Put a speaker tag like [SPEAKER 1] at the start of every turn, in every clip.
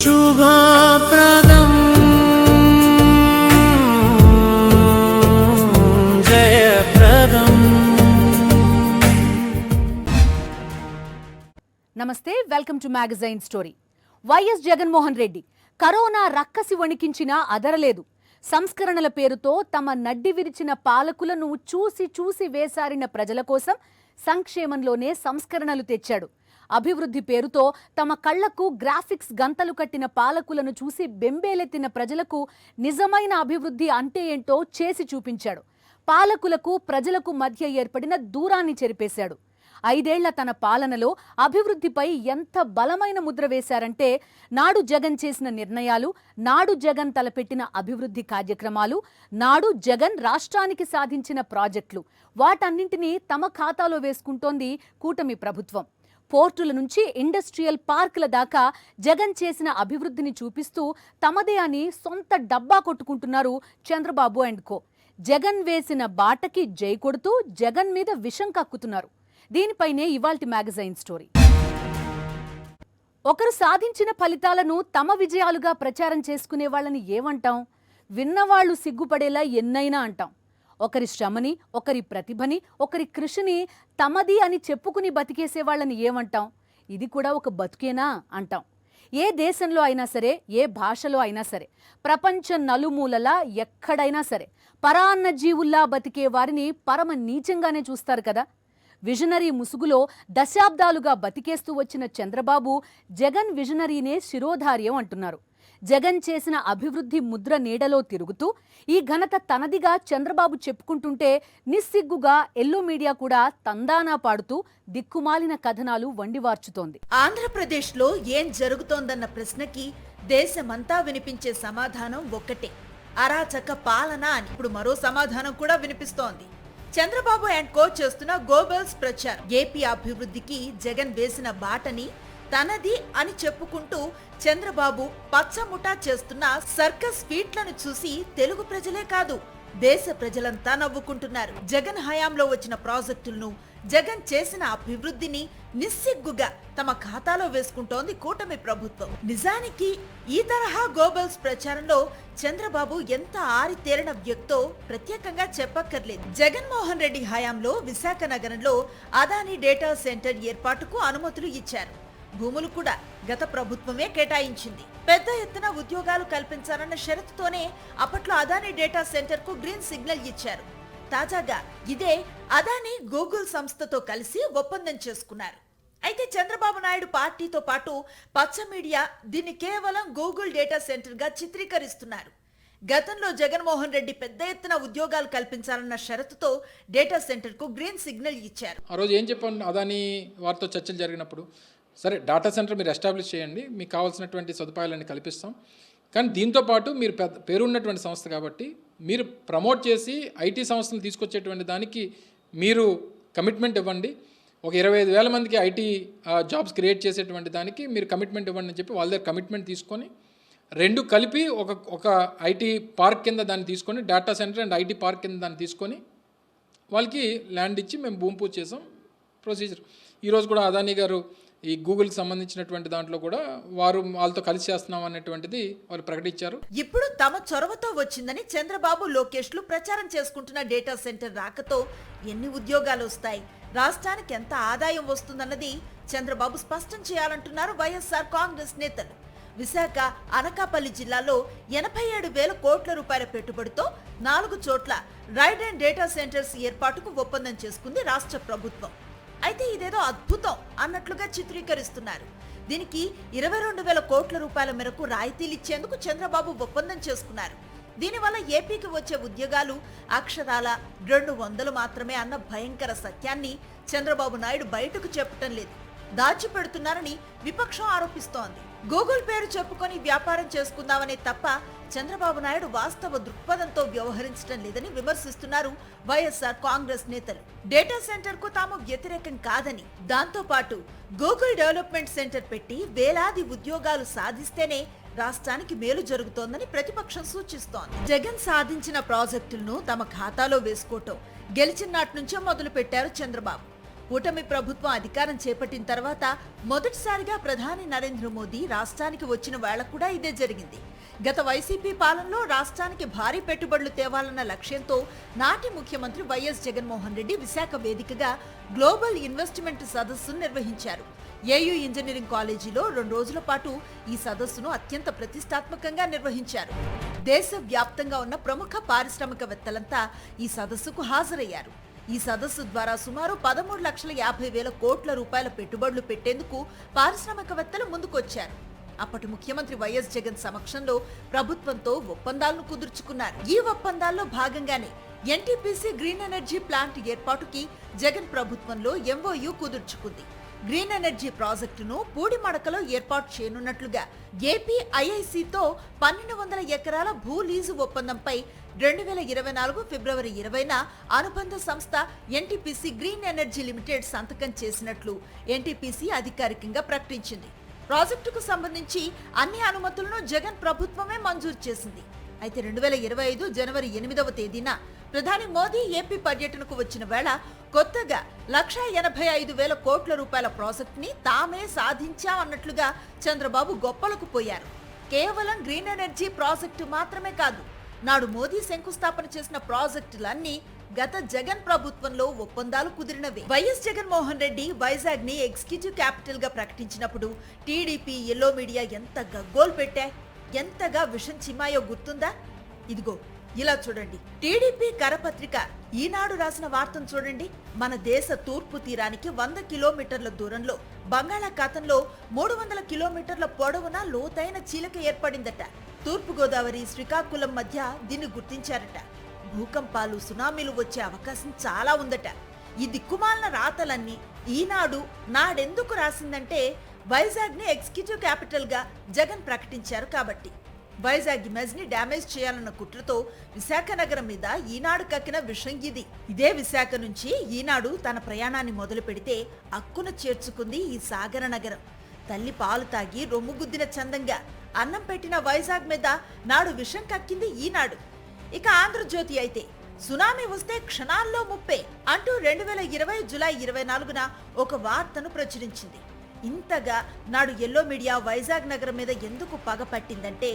[SPEAKER 1] శుభప్రదం జయప్రదం.
[SPEAKER 2] నమస్తే, welcome to magazine story. YS Jaganmohan Reddy corona రక్కసి వణికించినా అదరలేదు. సంస్కరణల పేరుతో తమ నడ్డి విరిచిన పాలకులను చూసి చూసి వేసారిన ప్రజల కోసం సంక్షేమంలోనే సంస్కరణలు తెచ్చాడు. అభివృద్ధి పేరుతో తమ కళ్లకు గ్రాఫిక్స్ గంతలు కట్టిన పాలకులను చూసి బెంబేలెత్తిన ప్రజలకు నిజమైన అభివృద్ధి అంటే ఏంటో చేసి చూపించాడు. పాలకులకు ప్రజలకు మధ్య ఏర్పడిన దూరాన్ని చెరిపేశాడు. 5 ఏళ్ల తన పాలనలో అభివృద్ధిపై ఎంత బలమైన ముద్ర వేశారంటే, నాడు జగన్ చేసిన నిర్ణయాలు, నాడు జగన్ తలపెట్టిన అభివృద్ధి కార్యక్రమాలు, నాడు జగన్ రాష్ట్రానికి సాధించిన ప్రాజెక్టులు, వాటన్నింటినీ తమ ఖాతాలో వేసుకుంటోంది కూటమి ప్రభుత్వం. పోర్టుల నుంచి ఇండస్ట్రియల్ పార్కుల దాకా జగన్ చేసిన అభివృద్ధిని చూపిస్తూ తమదే అని సొంత డబ్బా కొట్టుకుంటున్నారు చంద్రబాబు అండ్ కో. జగన్ వేసిన బాటకి జై కొడుతూ జగన్ మీద విషం కక్కుతున్నారు. దీనిపైనే ఇవాల్టి మ్యాగజైన్ స్టోరీ. ఒకరు సాధించిన ఫలితాలను తమ విజయాలుగా ప్రచారం చేసుకునే వాళ్ళని ఏమంటాం? విన్నవాళ్లు సిగ్గుపడేలా ఎన్నైనా అంటాం. ఒకరి శ్రమని, ఒకరి ప్రతిభని, ఒకరి కృషిని తమది అని చెప్పుకుని బతికేసే వాళ్ళని ఏమంటాం? ఇది కూడా ఒక బతుకేనా అంటాం. ఏ దేశంలో అయినా సరే, ఏ భాషలో అయినా సరే, ప్రపంచం నలుమూలలా ఎక్కడైనా సరే పరాన్న జీవుల్లా బతికే వారిని పరమ నీచంగానే చూస్తారు కదా. విజనరీ ముసుగులో దశాబ్దాలుగా బతికేస్తూ వచ్చిన చంద్రబాబు జగన్ విజనరీనే శిరోధార్యం అంటున్నారు. జగన్ చేసిన అభివృద్ధి ముద్ర నీడలో తిరుగుతూ ఈ ఘనత తనదిగా చంద్రబాబు చెప్పుకుంటుంటే నిస్సిగ్గుగా ఎల్లో మీడియా కూడా తందానా పాడుతూ దిక్కుమాలిన కథనాలు వండివార్చుతోంది.
[SPEAKER 3] ఆంధ్రప్రదేశ్లో ఏం జరుగుతోందన్న ప్రశ్నకి దేశమంతా వినిపించే సమాధానం ఒక్కటే, అరాచక పాలన అని. ఇప్పుడు మరో సమాధానం కూడా వినిపిస్తోంది. చంద్రబాబు అండ్ కో చేస్తున్న గోబెల్స్ ప్రచారం. ఏపీ అభివృద్ధికి జగన్ వేసిన బాటని తనది అని చెప్పుకుంటూ చంద్రబాబు పచ్చముఠా చేస్తున్న సర్కస్ ఫీట్లను చూసి తెలుగు ప్రజలే కాదు, దేశ ప్రజలంతా నవ్వుకుంటున్నారు. జగన్ హయాంలో వచ్చిన ప్రాజెక్టులను, జగన్ చేసిన అభివృద్ధిని నిస్సిగ్గుగా తమ ఖాతాలో వేసుకుంటోంది కూటమి ప్రభుత్వం. నిజానికి ఈ తరహా గోబెల్స్ ప్రచారంలో చంద్రబాబు ఎంత ఆరితేరిన వ్యక్తో ప్రత్యేకంగా చెప్పక్కర్లేదు. జగన్మోహన్ రెడ్డి హయాంలో విశాఖ నగరంలో అదానీ డేటా సెంటర్ ఏర్పాటుకు అనుమతులు ఇచ్చారు. భూములు కూడా గత ప్రభుత్వమే కేటాయించింది. పెద్ద ఎత్తున ఉద్యోగాలు కల్పించాలన్న షరతుతోనే అప్పట్లో అదానీ డేటా సెంటర్ కు గ్రీన్ సిగ్నల్ ఇచ్చారు. తాజాగా ఇదే అదానీ గూగుల్ సంస్థతో కలిసి ఒప్పందం చేసుకున్నారు. అయితే చంద్రబాబు నాయుడు పార్టీతో పాటు పచ్చ మీడియా దీన్ని కేవలం గూగుల్ డేటా సెంటర్ గా చిత్రీకరిస్తున్నారు. గతంలో జగన్మోహన్ రెడ్డి పెద్ద ఎత్తున ఉద్యోగాలు కల్పించాలన్న షరతుతో డేటా సెంటర్ కు గ్రీన్ సిగ్నల్ ఇచ్చారు.
[SPEAKER 4] ఆ రోజు ఏం చెప్పండి, అదానీ వారితో చర్చలు జరిగినప్పుడు, సరే డేటా సెంటర్ మీరు ఎస్టాబ్లిష్ చేయండి, మీకు కావాల్సినటువంటి సదుపాయాలన్నీ కల్పిస్తాం, కానీ దీంతోపాటు మీరు పేరున్నటువంటి సంస్థ కాబట్టి మీరు ప్రమోట్ చేసి ఐటీ సంస్థలు తీసుకొచ్చేటువంటి దానికి మీరు కమిట్మెంట్ ఇవ్వండి, ఒక 25,000 మందికి ఐటీ జాబ్స్ క్రియేట్ చేసేటువంటి దానికి మీరు కమిట్మెంట్ ఇవ్వండి అని చెప్పి వాళ్ళ దగ్గర కమిట్మెంట్ తీసుకొని రెండు కలిపి ఒక ఐటీ పార్క్ కింద దాన్ని తీసుకొని, data centre and IT park కింద దాన్ని తీసుకొని వాళ్ళకి ల్యాండ్ ఇచ్చి మేము భూమి పూజ చేసాం ప్రొసీజర్. ఈరోజు కూడా అదానీ గారు ఈ గూగుల్కి సంబంధించినటువంటి దాంట్లో కూడా వాళ్ళతో కలిసి చేస్తున్నాం అనేటువంటిది వాళ్ళు ప్రకటించారు.
[SPEAKER 3] ఇప్పుడు తమ చొరవతో వచ్చిందని చంద్రబాబు, లోకేష్లు ప్రచారం చేసుకుంటున్న డేటా సెంటర్ రాకతో ఎన్ని ఉద్యోగాలు వస్తాయి, రాష్ట్రానికి ఎంత ఆదాయం వస్తుందన్నది చంద్రబాబు స్పష్టం చేయాలంటున్నారు వైఎస్ఆర్ కాంగ్రెస్ నేతలు. విశాఖ, అనకాపల్లి జిల్లాలో 87,000 కోట్ల రూపాయల పెట్టుబడితో 4 చోట్ల రైడ్ అండ్ డేటా సెంటర్స్ ఏర్పాటుకు ఒప్పందం చేసుకుంది రాష్ట్ర ప్రభుత్వం. అయితే ఇదేదో అద్భుతం అన్నట్లుగా చిత్రీకరిస్తున్నారు. దీనికి 22,000 కోట్ల రూపాయల మేరకు రాయితీలు ఇచ్చేందుకు చంద్రబాబు ఒప్పందం చేసుకున్నారు. దీనివల్ల ఏపీకి వచ్చే ఉద్యోగాలు అక్షరాల 200 మాత్రమే అన్న భయంకర సత్యాన్ని చంద్రబాబు నాయుడు బయటకు చెప్పటం లేదు, దాచిపెడుతున్నారని విపక్షం ఆరోపిస్తోంది. గూగుల్ పేరు చెప్పుకొని వ్యాపారం చేసుకుందామనే తప్ప చంద్రబాబు నాయుడు వాస్తవ దృక్పథంతో వ్యవహరించడం లేదని విమర్శిస్తున్నారు వైఎస్ఆర్ కాంగ్రెస్ నేతలు. డేటా సెంటర్ కు తాము వ్యతిరేకం కాదని, దాంతో పాటు గూగుల్ డెవలప్మెంట్ సెంటర్ పెట్టి వేలాది ఉద్యోగాలు సాధిస్తేనే రాష్ట్రానికి మేలు జరుగుతోందని ప్రతిపక్షం సూచిస్తోంది. జగన్ సాధించిన ప్రాజెక్టులను తమ ఖాతాలో వేసుకోవటం గెలిచిన నాటి నుంచే మొదలు పెట్టారు చంద్రబాబు. కూటమి ప్రభుత్వం అధికారం చేపట్టిన తర్వాత మొదటిసారిగా ప్రధాని నరేంద్ర మోదీ రాష్ట్రానికి వచ్చిన వేళ కూడా ఇదే జరిగింది. గత వైసీపీ పాలనలో రాష్ట్రానికి భారీ పెట్టుబడులు తేవాలన్న లక్ష్యంతో నాటి ముఖ్యమంత్రి వైఎస్ జగన్మోహన్ రెడ్డి విశాఖ వేదికగా గ్లోబల్ ఇన్వెస్ట్మెంట్ సదస్సును నిర్వహించారు. ఏయూ ఇంజనీరింగ్ కాలేజీలో 2 రోజుల పాటు ఈ సదస్సును అత్యంత ప్రతిష్టాత్మకంగా నిర్వహించారు. దేశవ్యాప్తంగా ఉన్న ప్రముఖ పారిశ్రామికవేత్తలంతా ఈ సదస్సుకు హాజరయ్యారు. ఈ సదస్సు ద్వారా సుమారు 13,50,000 కోట్ల రూపాయల పెట్టుబడులు పెట్టేందుకు పారిశ్రామికవేత్తలు ముందుకొచ్చారు. అప్పటి ముఖ్యమంత్రి వైఎస్ జగన్ సమక్షంలో ప్రభుత్వంతో ఒప్పందాలను కుదుర్చుకున్నారు. ఈ ఒప్పందాల్లో భాగంగానే ఎన్టీపీసీ గ్రీన్ ఎనర్జీ ప్లాంట్ ఏర్పాటుకి జగన్ ప్రభుత్వంలో ఎంఓయూ కుదుర్చుకుంది. గ్రీన్ ఎనర్జీ ప్రాజెక్టును పూడిమడకలో ఏర్పాటు చేయనున్నట్లుగా ఏపీ ఐఐసితో 1,200 ఎకరాల భూ లీజు ఒప్పందంపై 2024 ఫిబ్రవరి 20న అనుబంధ సంస్థ ఎన్టీపీసీ గ్రీన్ ఎనర్జీ లిమిటెడ్ సంతకం చేసినట్లు ఎన్టీపీసీ అధికారికంగా ప్రకటించింది. ప్రాజెక్టుకు సంబంధించి అన్ని అనుమతులను జగన్ ప్రభుత్వమే మంజూరు చేసింది. అయితే 2025 జనవరి 8వ తేదీన ప్రధాని మోదీ ఏపీ పర్యటనకు వచ్చిన వేళ కొత్తగా 1,85,000 కోట్ల రూపాయల ప్రాజెక్టుని తామే సాధించామన్నట్లుగా చంద్రబాబు గొప్పలకు పోయారు. కేవలం గ్రీన్ ఎనర్జీ ప్రాజెక్టు మాత్రమే కాదు, నాడు మోదీ శంకుస్థాపన చేసిన ప్రాజెక్టులన్నీ గత జగన్ ప్రభుత్వంలో ఒప్పందాలు కుదిరినవే. వైఎస్ జగన్మోహన్ రెడ్డి వైజాగ్ ని ఎగ్జిక్యూటివ్ క్యాపిటల్ గా ప్రకటించినప్పుడు టీడీపీ ఎల్లో మీడియా ఎంత గగ్గోలు పెట్టా, ఎంతగా విషం చిమ్మాయో గుర్తుందా? ఇదిగో ఇలా చూడండి. టీడీపీ కరపత్రిక ఈనాడు రాసిన వార్తను చూడండి. మన దేశ తూర్పు తీరానికి 100 కిలోమీటర్ల దూరంలో బంగాళాఖాతంలో 300 కిలోమీటర్ల పొడవున లోతైన చీలిక ఏర్పడిందట. తూర్పు గోదావరి శ్రీకాకుళం మధ్య దీన్ని గుర్తించారట. భూకంపాలు, సునామీలు వచ్చే అవకాశం చాలా ఉందట. ఈ దిక్కుమాలిన రాతలన్నీ ఈనాడు నాడెందుకు రాసిందంటే వైజాగ్ ని ఎగ్జిక్యూటివ్ క్యాపిటల్ గా జగన్ ప్రకటించారు కాబట్టి. వైజాగ్ ఇమేజ్ ని డ్యామేజ్ చేయాలన్న కుట్రతో విశాఖ నగరం మీద ఈనాడు కక్కిన విషం ఇది. ఇదే విశాఖ నుంచి ఈనాడు తన ప్రయాణాన్ని మొదలు పెడితే అక్కున చేర్చుకుంది ఈ సాగర నగరం. తల్లి పాలు తాగి రొమ్ముగుద్దిన చందంగా అన్నం పెట్టిన వైజాగ్ మీద నాడు విషం కక్కింది ఈనాడు. ఇక ఆంధ్రజ్యోతి అయితే సునామీ వస్తే క్షణాల్లో ముప్పే అంటూ 2020 జూలై 24న ఒక వార్తను ప్రచురించింది. ఇంతగా నాడు ఎల్లో మీడియా వైజాగ్ నగరం మీద ఎందుకు పగపట్టిందంటే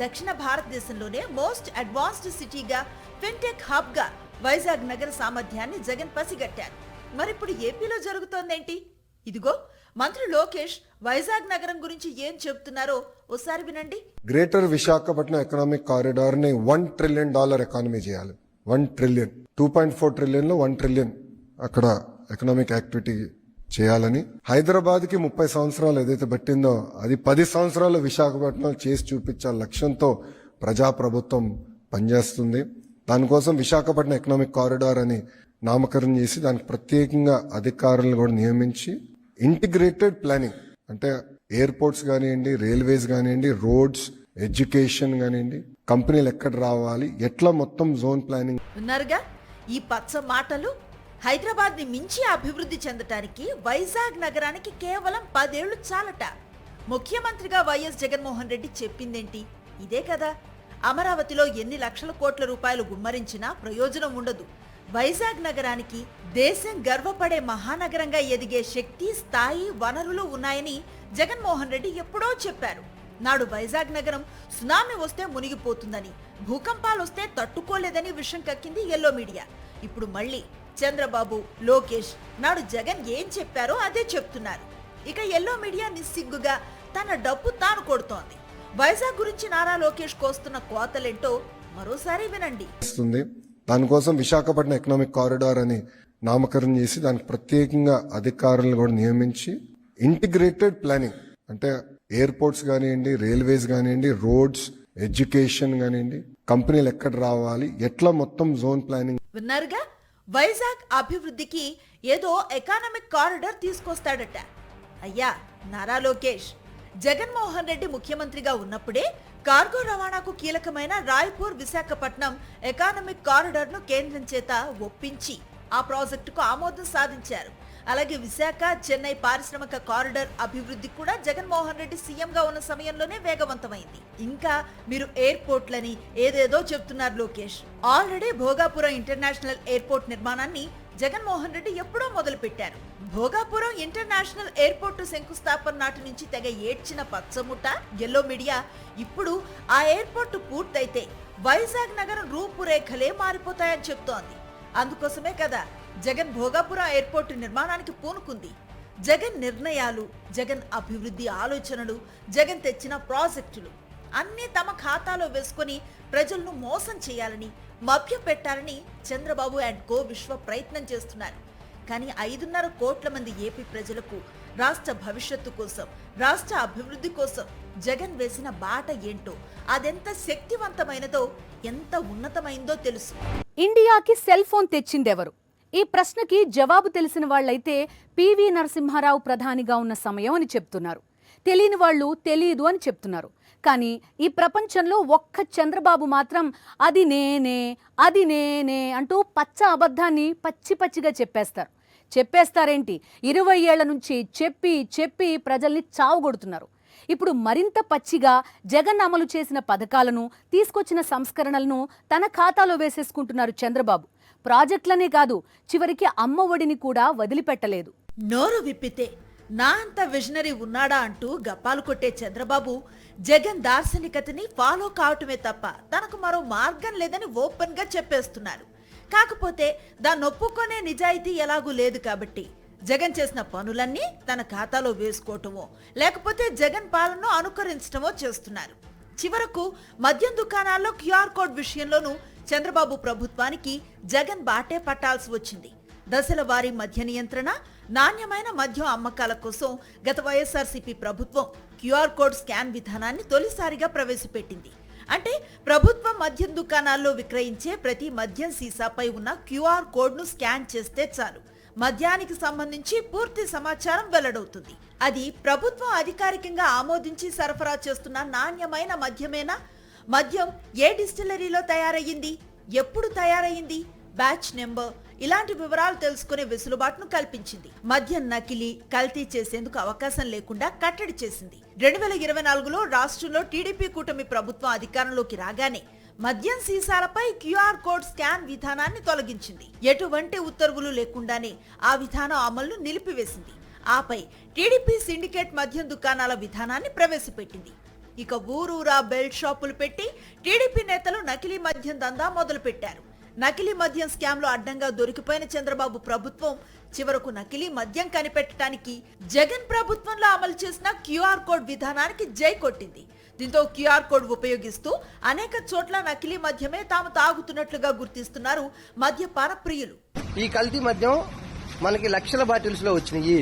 [SPEAKER 3] దక్షిణ భారతదేశంలోనే మోస్ట్ అడ్వాన్స్డ్ సిటీగా, ఫిన్టెక్ హబ్ గా వైజాగ్ నగర సామర్థ్యాన్ని జగన్ పసిగట్టారు. మరిప్పుడు ఏపీలో జరుగుతోందేంటి? ఇదిగో మంత్రి లోకేష్ వైజాగ్ నగరం గురించి ఏం చెబుతున్నారో ఓసారి వినండి.
[SPEAKER 5] గ్రేటర్ విశాఖపట్నం ఎకనామిక్ కారిడార్ ని $1 ట్రిలియన్ ఎకానమీ చేయాలి. 1 ట్రిలియన్, 2.4 ట్రిలియన్ లో 1 ట్రిలియన్ అక్కడ ఎకనామిక్ యాక్టివిటీ చేయాలని. హైదరాబాద్ కి 30 సంవత్సరాలు ఏదైతే పట్టిందో అది 10 సంవత్సరాలు విశాఖపట్నం చేసి చూపించాల లక్ష్యంతో ప్రజాప్రభుత్వం పనిచేస్తుంది. దానికోసం విశాఖపట్నం ఎకనామిక్ కారిడార్ అని నామకరణం చేసి దానికి ప్రత్యేకంగా అధికారులను కూడా నియమించి ఇంటిగ్రేటెడ్ ప్లానింగ్ అంటే ఎయిర్పోర్ట్స్ కానివ్వండి, రైల్వేస్ కానివ్వండి, రోడ్స్, ఎడ్యుకేషన్ కానివ్వండి, కంపెనీలు ఎక్కడ రావాలి, ఎట్లా మొత్తం జోన్ ప్లానింగ్.
[SPEAKER 3] విన్నారుగా ఈ పచ్చ మాటలు. హైదరాబాద్ ని మించి అభివృద్ధి చెందటానికి వైజాగ్ నగరానికి కేవలం 10 ఏళ్లు చాలట. ముఖ్యమంత్రిగా వైఎస్ జగన్మోహన్ రెడ్డి చెప్పిందేంటి? ఇదే కదా. అమరావతిలో ఎన్ని లక్షల కోట్ల రూపాయలు గుమ్మరించినా ప్రయోజనం ఉండదు. వైజాగ్ నగరానికి దేశం గర్వపడే మహానగరంగా ఎదిగే శక్తి, స్థాయి, వనరులు ఉన్నాయని జగన్మోహన్ రెడ్డి ఎప్పుడో చెప్పారు. నాడు వైజాగ్ నగరం సునామీ వస్తే మునిగిపోతుందని, భూకంపాలు వస్తే తట్టుకోలేదని విషం కక్కింది ఎల్లో మీడియా. ఇప్పుడు మళ్ళీ చంద్రబాబు, లోకేష్ నాడు జగన్ ఏం చెప్పారో అదే చెప్తున్నారు. ఇక ఎల్లో మీడియా నిస్సిగ్గుగా తన డబ్బు తాను కొడుతోంది. వైజాగ్ గురించి నారా లోకేష్ కోస్తున్న కోతలేంటో మరోసారి వినండి.
[SPEAKER 5] దానికోసం విశాఖపట్నం ఎకనామిక్ కారిడార్ అని నామకరణం చేసి దానికి ప్రత్యేకంగా అధికారులను కూడా నియమించి ఇంటిగ్రేటెడ్ ప్లానింగ్ అంటే ఎయిర్పోర్ట్స్ కానివ్వండి, రైల్వేస్ కానివ్వండి, రోడ్స్, ఎడ్యుకేషన్ కానివ్వండి, కంపెనీలు ఎక్కడ రావాలి, ఎట్లా మొత్తం జోన్ ప్లానింగ్.
[SPEAKER 3] విన్నారుగా. వైజాగ్ అభివృద్ధికి ఏదో ఎకానమిక్ కారిడార్ తీసుకొస్తాడట. అయ్యా నారా లోకేష్, జగన్మోహన్ రెడ్డి ముఖ్యమంత్రిగా ఉన్నప్పుడే కార్గో రవాణాకు కీలకమైన రాయ్పూర్ విశాఖపట్నం ఎకానమిక్ కారిడార్ ను కేంద్రం చేత ఒప్పించి ఆ ప్రాజెక్టుకు ఆమోదం సాధించారు. అలాగే విశాఖ చెన్నై పారిశ్రామిక కారిడార్ అభివృద్ధి కూడా జగన్మోహన్ రెడ్డి సీఎంగా ఉన్న సమయంలోనే వేగవంతమైంది. ఇంకా మీరు ఎయిర్పోర్ట్లని ఏదేదో చెప్తున్నారు Lokesh. Already Bhogapuram international airport నిర్మాణాన్ని జగన్మోహన్ రెడ్డి ఎప్పుడో మొదలుపెట్టారు. భోగాపురం ఇంటర్నేషనల్ ఎయిర్పోర్టు శంకుస్థాపన నాటి నుంచి తెగ ఏడ్చిన పచ్చముట్ట ఎల్లో మీడియా ఇప్పుడు ఆ ఎయిర్పోర్టు పూర్తయితే వైజాగ్ నగరం రూపురేఖలే మారిపోతాయని చెప్తోంది. అందుకోసమే కదా జగన్ భోగాపురం ఎయిర్పోర్టు నిర్మాణానికి పూనుకుంది. జగన్ నిర్ణయాలు, జగన్ అభివృద్ధి ఆలోచనలు, జగన్ తెచ్చిన ప్రాజెక్టులు అన్నీ తమ ఖాతాలో వేసుకొని ప్రజలను మోసం చేయాలని, మభ్యపెట్టాలని చంద్రబాబు అండ్ కో విశ్వ ప్రయత్నం చేస్తున్నారు. కానీ 5.5 కోట్ల మంది ఏపీ ప్రజలకు రాష్ట్ర భవిష్యత్తు కోసం, రాష్ట్ర అభివృద్ధి కోసం జగన్ వేసిన బాట ఏంటో, అదెంత శక్తివంతమైనదో, ఎంత ఉన్నతమైందో తెలుసు.
[SPEAKER 2] ఇండియాకి సెల్ ఫోన్ తెచ్చిందెవరు? ఈ ప్రశ్నకి జవాబు తెలిసిన వాళ్లైతే పివి నరసింహారావు ప్రధానిగా ఉన్న సమయం అని చెప్తున్నారు. తెలియని వాళ్ళు తెలీదు అని చెప్తున్నారు. కానీ ఈ ప్రపంచంలో ఒక్క చంద్రబాబు మాత్రం అది నేనే అంటూ పచ్చ అబద్ధాన్ని పచ్చి పచ్చిగా చెప్పేస్తారేంటి? 20 ఏళ్ల నుంచి చెప్పి ప్రజల్ని చావుగొడుతున్నారు. ఇప్పుడు మరింత పచ్చిగా జగన్ అమలు చేసిన పథకాలను, తీసుకొచ్చిన సంస్కరణలను తన ఖాతాలో వేసేసుకుంటున్నారు చంద్రబాబు. ప్రాజెక్టులనే కాదు, చివరికి అమ్మ ఒడిని కూడా వదిలిపెట్టలేదు.
[SPEAKER 3] నోరు విప్పితే నా అంత విజనరీ ఉన్నాడా అంటూ గప్పాలు కొట్టే చంద్రబాబు జగన్ దార్శనికతని ఫాలో కావటమే తప్ప తనకు మరో మార్గం లేదని ఓపెన్ గా చెప్పేస్తున్నారు. కాకపోతే దాన్ని ఒప్పుకునే నిజాయితీ ఎలాగూ లేదు కాబట్టి జగన్ చేసిన పనులన్నీ తన ఖాతాలో వేసుకోవటమో లేకపోతే జగన్ పాలనను అనుకరించటమో చేస్తున్నారు. చివరకు మద్యం దుకాణాల్లో క్యూఆర్ కోడ్ విషయంలోనూ చంద్రబాబు ప్రభుత్వానికి జగన్ బాటే పట్టాల్సి వచ్చింది. దశల వారీ మద్య నియంత్రణ, నాణ్యమైన మద్యం అమ్మకాల కోసం గత వైఎస్ఆర్సీపీ ప్రభుత్వం క్యూఆర్ కోడ్ స్కాన్ విధానాన్ని తొలిసారిగా ప్రవేశపెట్టింది. అంటే ప్రభుత్వ మద్యం దుకాణాల్లో విక్రయించే ప్రతి మద్యం సీసాపై ఉన్న క్యూఆర్ కోడ్ను స్కాన్ చేస్తే చాలు, మద్యానికి సంబంధించి పూర్తి సమాచారం వెల్లడవుతుంది. అది ప్రభుత్వం అధికారికంగా ఆమోదించి సరఫరా చేస్తున్న నాణ్యమైన మద్యమేనా? మద్యం ఏ డిస్టిలరీలో తయారయ్యింది, ఎప్పుడు తయారయ్యింది, బ్యాచ్ నెంబర్ ఇలాంటి వివరాలు తెలుసుకునే వెసులుబాటును కల్పించింది. మద్యం నకిలీ, కల్తీ చేసేందుకు అవకాశం లేకుండా కట్టడి చేసింది. 2024లో రాష్ట్రంలో టీడీపీ కూటమి ప్రభుత్వం అధికారంలోకి రాగానే మద్యం సీసాలపై క్యూఆర్ కోడ్ స్కాన్ విధానాన్ని తొలగించింది. ఎటువంటి ఉత్తర్వులు లేకుండానే ఆ విధానం అమలును నిలిపివేసింది. ఆపై టీడీపీ సిండికేట్ మద్యం దుకాణాల విధానాన్ని ప్రవేశపెట్టింది. ఇక ఊరూరా బెల్ట్ షాపులు పెట్టి టీడీపీ నేతలు నకిలీ మద్యం దందా మొదలు పెట్టారు. నకిలీ మద్యం స్కామ్లో అడ్డంగా దొరికిపోయిన చంద్రబాబు ప్రభుత్వం చివరకు నకిలీ మద్యం కనిపెట్టడానికి జగన్ ప్రభుత్వంలో అమలు చేసిన క్యూఆర్ కోడ్ విధానానికి జై కొట్టింది. దీంతో క్యూఆర్ కోడ్ ఉపయోగిస్తూ అనేక చోట్ల నకిలీ మద్యమే తాము తాగుతున్నట్లుగా గుర్తిస్తున్నారు మద్యపాన ప్రియులు.
[SPEAKER 6] ఈ కల్తీ మద్యం మనకి లక్షల బాటిల్స్ లో వచ్చినాయి.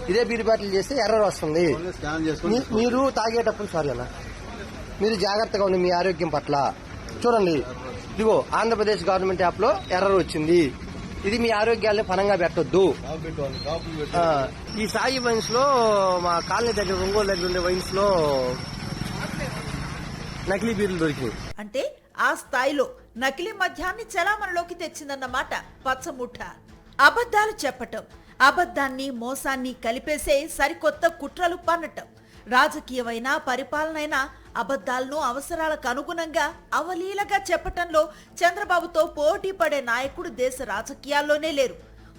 [SPEAKER 6] ఇదే బీర్ బాటిల్ చేస్తే ఎర్రర్ వస్తుంది. మీరు తాగేటప్పుడు మీరు జాగ్రత్తగా ఉండి మీ ఆరోగ్యం పట్ల చూడండి. ఇదిగో ఆంధ్రప్రదేశ్ గవర్నమెంట్ యాప్ లో ఎర్రర్ వచ్చింది. ఇది మీ ఆరోగ్యాన్ని పనంగా పెట్టొద్దు. ఈ సాయి వైన్స్ లో మా కాలనీ దగ్గర, ఒంగోలు దగ్గర ఉండే వైన్స్ లో నకిలీ బీర్లు దొరికినాయి.
[SPEAKER 3] అంటే ఆ స్థాయిలో నకిలీ మద్యాన్ని చలామణిలోకి తెచ్చిందన్నమాట పచ్చముఠ. అబద్ధాలు చెప్పటం, అబద్ధాన్ని మోసాన్ని కలిపేసే సరికొత్త కుట్రలు పన్నటం. రాజకీయమైనా పరిపాలనైనా అబద్ధాలను అవసరాలకు అనుగుణంగా అవలీలగా చెప్పటంలో చంద్రబాబుతో పోటీ పడే నాయకుడు దేశ రాజకీయాల్లోనే లేరు.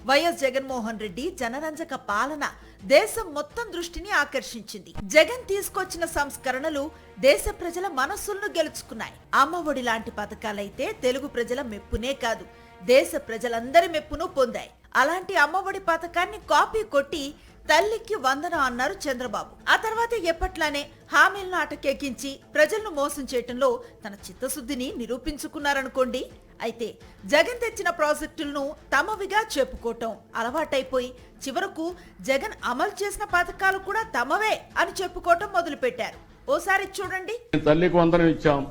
[SPEAKER 3] వైఎస్ జగన్మోహన్ రెడ్డి జనరంజక పాలన దేశం మొత్తం దృష్టిని ఆకర్షించింది. జగన్ తీసుకొచ్చిన సంస్కరణలు దేశ ప్రజల మనస్సులను గెలుచుకున్నాయి. అమ్మఒడి లాంటి పథకాలైతే తెలుగు ప్రజల మెప్పునే కాదు, దేశ ప్రజలందరి మెప్పును పొందాయి. అలాంటి అమ్మఒడి పథకాన్ని కాపీ కొట్టి తల్లికి వందనం అన్నారు చంద్రబాబు. ఆ తర్వాత ఎప్పట్లానే హామీలను అటకెక్కించి ప్రజలను మోసం చేయటంలో తన చిత్తశుద్ధిని నిరూపించుకున్నారనుకోండి. అయితే జగన్ తెచ్చిన ప్రాజెక్టులను తమవిగా చెప్పుకోవటం అలవాటైపోయి చివరకు జగన్ అమలు చేసిన పథకాలు కూడా తమవే అని చెప్పుకోవటం మొదలు పెట్టారు. ఓసారి చూడండి.
[SPEAKER 7] తల్లికి వందనం ఇచ్చాం,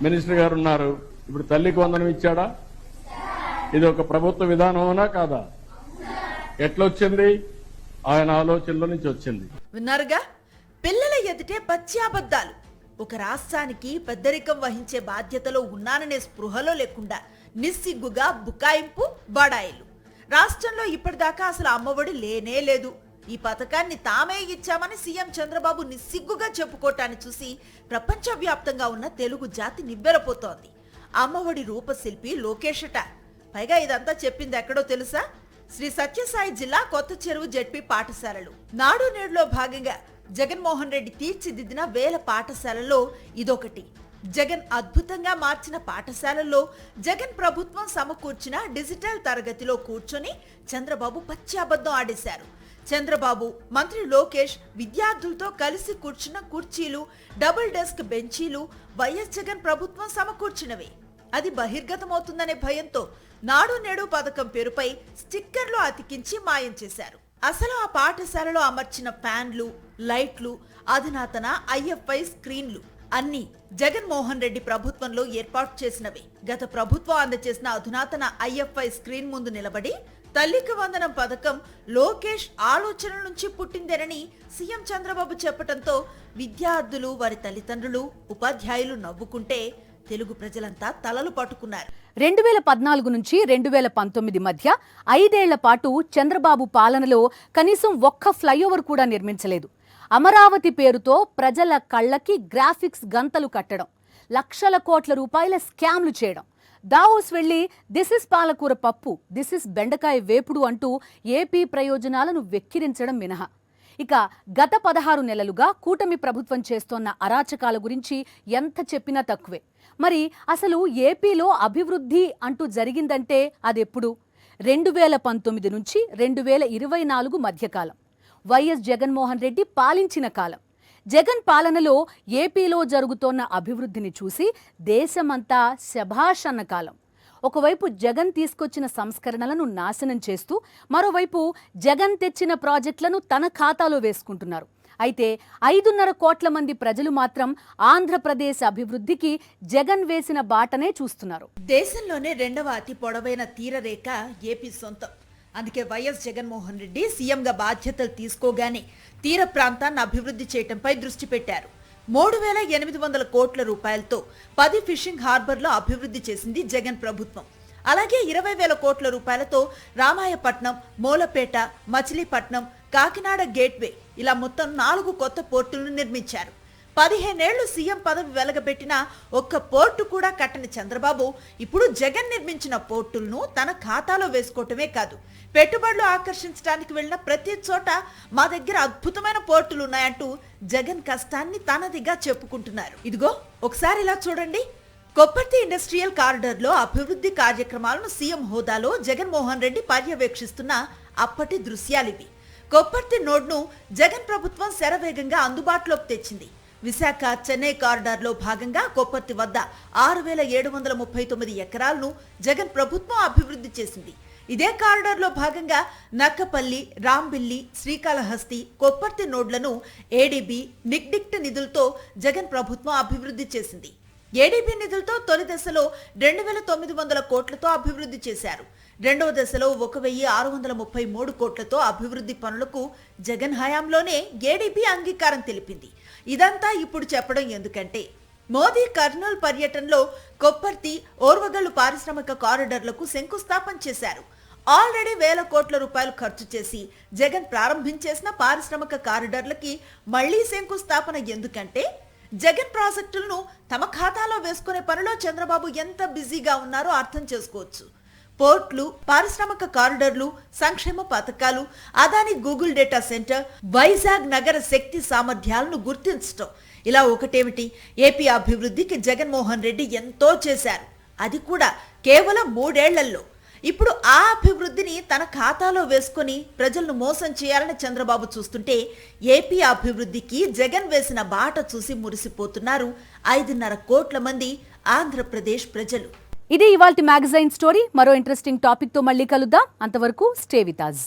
[SPEAKER 7] మినిస్టర్ గారు ఉన్నారు. ఇప్పుడు తల్లికి వందనం ఇచ్చాడా? ఇది ఒక ప్రభుత్వ విధానమేనా కాదా? ఎట్లొచ్చింది? ఆయన ఆలోచనలో నుంచి వచ్చింది.
[SPEAKER 3] విన్నారుగా, పిల్లల ఎదుటే పచ్చి అబద్ధాలు. ఒక రాష్ట్రానికి పెద్దరికం వహించే బాధ్యతలో ఉన్నాననే స్పృహలో లేకుండా నిస్సిగ్గుగా బుకాయింపు, బడాయిలు. రాష్ట్రంలో ఇప్పటిదాకా అసలు అమ్మఒడి లేనే లేదు. ఈ పథకాన్ని తామే ఇచ్చామని సీఎం చంద్రబాబు నిస్సిగ్గుగా చెప్పుకోవటాన్ని చూసి ప్రపంచవ్యాప్తంగా ఉన్న తెలుగు జాతి నివ్వెరపోతోంది. అమ్మఒడి రూపశిల్పి లోకేషట పైగా ఇదంతా చెప్పింది ఎక్కడో తెలుసా? శ్రీ సత్యసాయి జిల్లా కొత్త చెరువు జెడ్పీ పాఠశాలలు. నాడు నేడులో భాగంగా జగన్మోహన్ రెడ్డి తీర్చిదిద్దిన వేల పాఠశాలల్లో ఇదొకటి. జగన్ అద్భుతంగా మార్చిన పాఠశాలల్లో జగన్ ప్రభుత్వం సమకూర్చిన డిజిటల్ తరగతిలో కూర్చొని చంద్రబాబు పచ్చి అబద్ధం ఆడేశారు. చంద్రబాబు, మంత్రి లోకేష్ విద్యార్థులతో కలిసి కూర్చున్న కుర్చీలు, డబుల్ డెస్క్ బెంచీలు వైఎస్ జగన్ ప్రభుత్వం సమకూర్చినవే. అది బహిర్గతమవుతుందనే భయంతో నాడు నేడు పథకం పేరుపై స్టిక్కర్లు అతికించి మాయం చేశారు. అసలు ఆ పాఠశాలలో అమర్చిన ఫ్యాన్లు, లైట్లు, అధునాతన ఐఎఫ్ఐ స్క్రీన్లు అన్నీ జగన్మోహన్ రెడ్డి ప్రభుత్వంలో ఏర్పాటు చేసినవి. గత ప్రభుత్వం అందజేసిన అధునాతన ఐఎఫ్ఐ స్క్రీన్ ముందు నిలబడి తల్లికి వందనం పథకం లోకేష్ ఆలోచన నుంచి పుట్టిందేనని సీఎం చంద్రబాబు చెప్పడంతో విద్యార్థులు, వారి తల్లిదండ్రులు, ఉపాధ్యాయులు నవ్వుకుంటే తెలుగు ప్రజలంతా తలలు పట్టుకున్నారు.
[SPEAKER 2] 2014 నుంచి 2019 మధ్య 5 ఏళ్ల పాటు చంద్రబాబు పాలనలో కనీసం ఒక్క ఫ్లైఓవర్ కూడా నిర్మించలేదు. అమరావతి పేరుతో ప్రజల కళ్ళకి గ్రాఫిక్స్ గంతలు కట్టడం, లక్షల కోట్ల రూపాయల స్కామ్లు చేయడం, దావోస్ వెళ్లి దిస్ ఇస్ పాలకూర పప్పు, దిస్ ఇస్ బెండకాయ వేపుడు అంటూ ఏపీ ప్రయోజనాలను వెక్కిరించడం మినహా ఇక గత 16 నెలలుగా కూటమి ప్రభుత్వం చేస్తోన్న అరాచకాల గురించి ఎంత చెప్పినా తక్కువే. మరి అసలు ఏపీలో అభివృద్ధి అంటూ జరిగిందంటే అదెప్పుడు? 2019 నుంచి 2024 మధ్యకాలం వైఎస్ జగన్మోహన్ రెడ్డి పాలించిన కాలం. జగన్ పాలనలో ఏపీలో జరుగుతోన్న అభివృద్ధిని చూసి దేశమంతా శభాష్ అన్న కాలం. ఒకవైపు జగన్ తీసుకొచ్చిన సంస్కరణలను నాశనం చేస్తూ మరోవైపు జగన్ తెచ్చిన ప్రాజెక్టులను తన ఖాతాలో వేసుకుంటున్నారు. అయితే 5.5 కోట్ల మంది ప్రజలు మాత్రం ఆంధ్రప్రదేశ్ అభివృద్ధికి జగన్ వేసిన బాటనే చూస్తున్నారు.
[SPEAKER 3] దేశంలోనే 2వ అతి పొడవైన తీరరేఖ ఏపీ సొంతం. అందుకే వైఎస్ జగన్మోహన్ రెడ్డి సీఎంగా బాధ్యతలు తీసుకోగానే తీర ప్రాంతాన్ని అభివృద్ధి చేయడంపై దృష్టి పెట్టారు. 3,800 కోట్ల రూపాయలతో 10 ఫిషింగ్ హార్బర్లు అభివృద్ధి చేసింది జగన్ ప్రభుత్వం. అలాగే 20,000 కోట్ల రూపాయలతో రామాయపట్నం, మూలపేట, మచిలీపట్నం, కాకినాడ గేట్వే ఇలా మొత్తం 4 కొత్త పోర్టులను నిర్మించారు. 15 ఏళ్లు సీఎం పదవి వెలగబెట్టిన ఒక్క పోర్టు కూడా కట్టని చంద్రబాబు ఇప్పుడు జగన్ నిర్మించిన పోర్టులను తన ఖాతాలో వేసుకోవటమే కాదు, పెట్టుబడులు ఆకర్షించడానికి వెళ్లిన ప్రతి చోట మా దగ్గర అద్భుతమైన పోర్టులు ఉన్నాయంటూ జగన్ కష్టాన్ని తనదిగా చెప్పుకుంటున్నారు. ఇదిగో ఒకసారి ఇలా చూడండి. కొప్పర్తి ఇండస్ట్రియల్ కారిడార్ లో అభివృద్ధి కార్యక్రమాలను సీఎం హోదాలో జగన్మోహన్ రెడ్డి పర్యవేక్షిస్తున్న అప్పటి దృశ్యాలివి. కొప్పర్తి నోడ్ను జగన్ ప్రభుత్వం శరవేగంగా అందుబాటులోకి తెచ్చింది. విశాఖ చెన్నై కారిడార్ లో భాగంగా కొప్పర్తి వద్ద 6,739 ఎకరాలను జగన్ ప్రభుత్వం అభివృద్ధి చేసింది. ఇదే కారిడార్ లో భాగంగా నక్కపల్లి, రాంబిల్లి, శ్రీకాళహస్తి, కొప్పర్తి నోడ్లను ఏడీబీ, నిగ్డిక్ట్ నిధులతో జగన్ ప్రభుత్వం అభివృద్ధి చేసింది. ఏడీబీ నిధులతో తొలి దశలో 2,900 కోట్లతో అభివృద్ధి చేశారు. రెండవ దశలో 1,633 కోట్లతో అభివృద్ధి పనులకు జగన్ హయాంలోనే ఏడీబీ అంగీకారం తెలిపింది. ఇదంతా ఇప్పుడు చెప్పడం ఎందుకంటే మోదీ కర్నూలు పర్యటనలో కొప్పర్తి, ఓర్వగల్లు పారిశ్రామిక కారిడార్లకు శంకుస్థాపన చేశారు. ఆల్రెడీ 1,000 కోట్ల రూపాయలు ఖర్చు చేసి జగన్ ప్రారంభించేసిన పారిశ్రామిక కారిడార్లకి మళ్లీ శంకుస్థాపన ఎందుకంటే జగన్ ప్రాజెక్టులను తమ ఖాతాలో వేసుకునే పనిలో చంద్రబాబు ఎంత బిజీగా ఉన్నారో అర్థం చేసుకోవచ్చు. పోర్ట్లు, పారిశ్రామిక కారిడార్లు, సంక్షేమ పథకాలు, Adani Google data centre, Vizag నగర శక్తి సామర్థ్యాలను గుర్తించడం, ఇలా ఒకటేమిటి ఏపీ అభివృద్ధికి జగన్మోహన్ రెడ్డి ఎంతో చేశారు. అది కూడా కేవలం 3 ఏళ్లలో. ఇప్పుడు ఆ అభివృద్ధిని తన ఖాతాలో వేసుకొని ప్రజలను మోసం చేయాలని చంద్రబాబు చూస్తుంటే ఏపీ అభివృద్ధికి జగన్ వేసిన బాట చూసి మురిసిపోతున్నారు 5.5 కోట్ల మంది ఆంధ్రప్రదేశ్ ప్రజలు.
[SPEAKER 2] ఇది ఇవాల్టి మ్యాగజైన్ స్టోరీ. మరో ఇంట్రెస్టింగ్ టాపిక్ తో మళ్ళీ కలుద్దాం. అంతవరకు స్టే విత్ us.